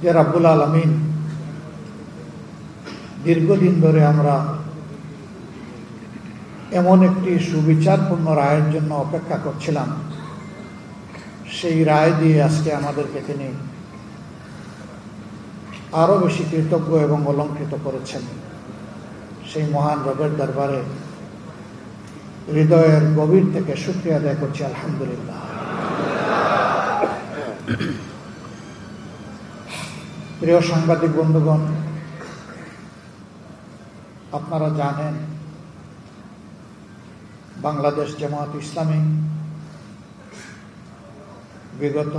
যে রাব্বুল আলামিন দীর্ঘদিন ধরে আমরা এমন একটি সুবিচারপূর্ণ রায়ের জন্য অপেক্ষা করছিলাম, সেই রায় দিয়ে আজকে আমাদেরকে তিনি আরো বেশি কৃতজ্ঞ এবং অলঙ্কৃত করেছেন। সেই মহান রবের দরবারে হৃদয়ের গভীর থেকে শুকরিয়া আদায় করছি, আলহামদুলিল্লাহ। প্রিয় সাংবাদিক বন্ধুগণ, আপনারা জানেন বাংলাদেশ জামায়াত ইসলামী বিগত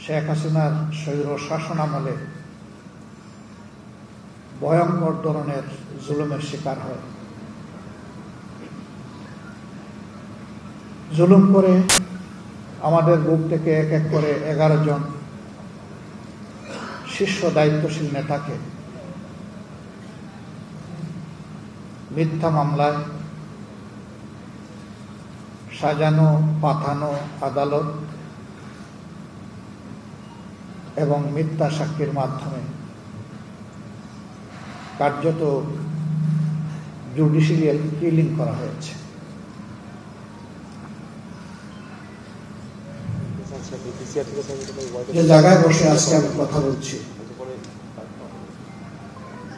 শেখ হাসিনার স্বৈর শাসন আমলে ভয়ঙ্কর ধরনের জুলুমের শিকার হয়। জুলুম করে আমাদের বুক থেকে এক এক করে 11 জন শীর্ষ দায়িত্বশীল নেতাকে মিথ্যা মামলায় সাজানো পাঠানো আদালত এবং মিথ্যা সাক্ষীর মাধ্যমে কার্যত জুডিশিয়াল কিলিং করা হয়েছে। যে জায়গায় বসে আজকে আমি কথা বলছি,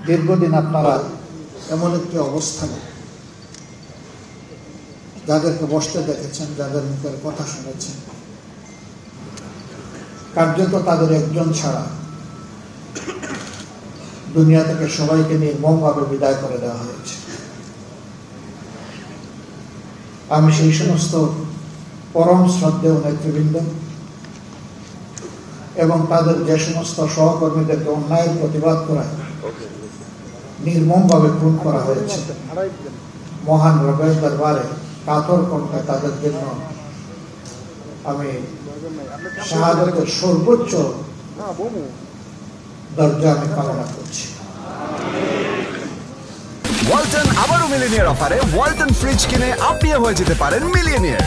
দীর্ঘদিন আপনারা এমন একটি অবস্থানে যাদেরকে বসতে দেখেছেন, যাদের মুখের কথা শুনেছেন, কার্যত তাদের একজন ছাড়া দুনিয়া থেকে সবাইকে নির্মমভাবে বিদায় করে দেওয়া হয়েছে। আমি সেই সমস্ত পরম শ্রদ্ধেয় নেতৃবৃন্দ এবং তাদের যে সমস্ত সহকর্মীদেরকে অন্যায়ের প্রতিবাদ করায় নির্মমভাবে খুন করা হয়েছে, মহান রবের দরবারে কাতর কণ্ঠে তাদের জন্য আমি শাহাদাতের সর্বোচ্চ দরজা আমি কামনা করছি। ওয়ালটন আবারও মিলিনিয়ার অফারে ওয়ালটন ফ্রিজ কিনে আপনিও হয়ে যেতে পারেন মিলিয়নিয়ার।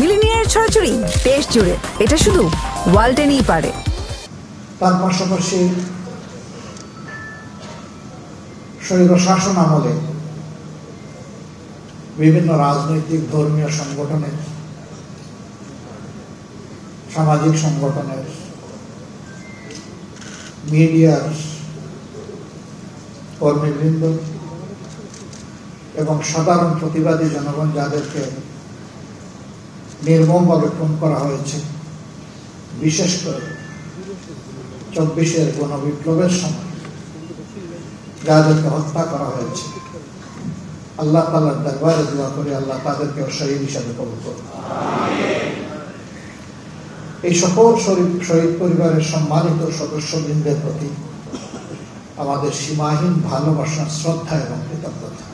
মিলিনিয়ার ছড়াছড়ি দেশ জুড়ে, এটা শুধু ওয়ালটনই পারে। তার পাশাপাশি স্বৈর শাসন আমলে বিভিন্ন রাজনৈতিক ধর্মীয় সংগঠনের, সামাজিক সংগঠনের, মিডিয়ার কর্মীবৃন্দ এবং সাধারণ প্রতিবাদী জনগণ যাদেরকে নির্মমভাবে খুন করা হয়েছে, বিশেষ করে 24-এর গণবিপ্লবের সময় যাদেরকে হত্যা করা হয়েছে, আল্লাহ তাআলার দরবারে দোয়া করে আল্লাহ তাদেরকে শহীদ হিসাবে কবুল করুন। এই সকল শহীদ পরিবারের সম্মানিত সদস্যবৃন্দের প্রতি আমাদের সীমাহীন ভালোবাসা, শ্রদ্ধা এবং কৃতজ্ঞতা।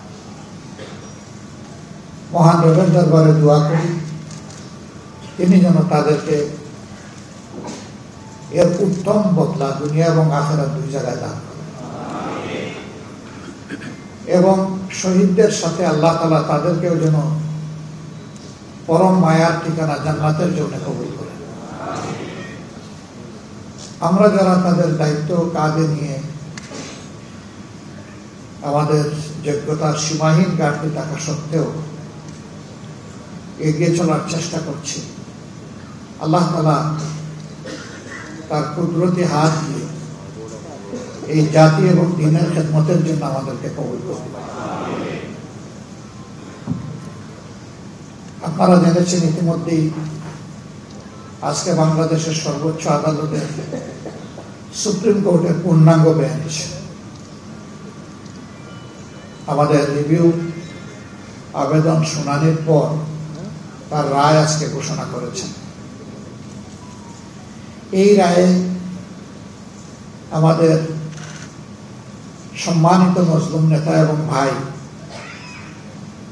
মহান রবের দরবারে দোয়া করি তিনি যেন তাদেরকে এর উত্তম বদলা দুনিয়া এবং আখিরাত দুই জায়গায় দান করেন এবং শহীদদের সাথে আল্লাহ তাআলা তাদেরকেও যেন পরম মায়ার ঠিকানা জান্নাতের জন্য কবুল করেন। আমরা যারা তাদের দায়িত্ব কাঁধে নিয়ে আমাদের যোগ্যতার সীমাহীন ঘাটতি থাকা সত্ত্বেও এগিয়ে চলার চেষ্টা করছি, আল্লাহ তাআলা তার কুদরতি হাত দিয়ে এই জাতি এবং দ্বীনের খেদমতের জন্য আমাদেরকে কবুল করুন। আপনারা জেনেছেন ইতিমধ্যেই আজকে বাংলাদেশের সর্বোচ্চ আদালতের সুপ্রিম কোর্টের পূর্ণাঙ্গ বেঞ্চ আমাদের রিভিউ আবেদন শুনানির পর তার রায় আজকে ঘোষণা করেছেন। এই রায়ে আমাদের সম্মানিত মজলুম নেতা এবং ভাই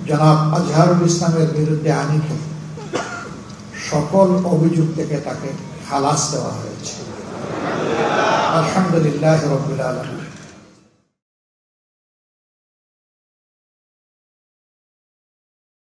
জনাব আজহারুল ইসলামের বিরুদ্ধে আনীত সকল অভিযোগ থেকে তাকে খালাস দেওয়া হয়েছে। আলহামদুলিল্লাহ রাব্বিল আলামিন।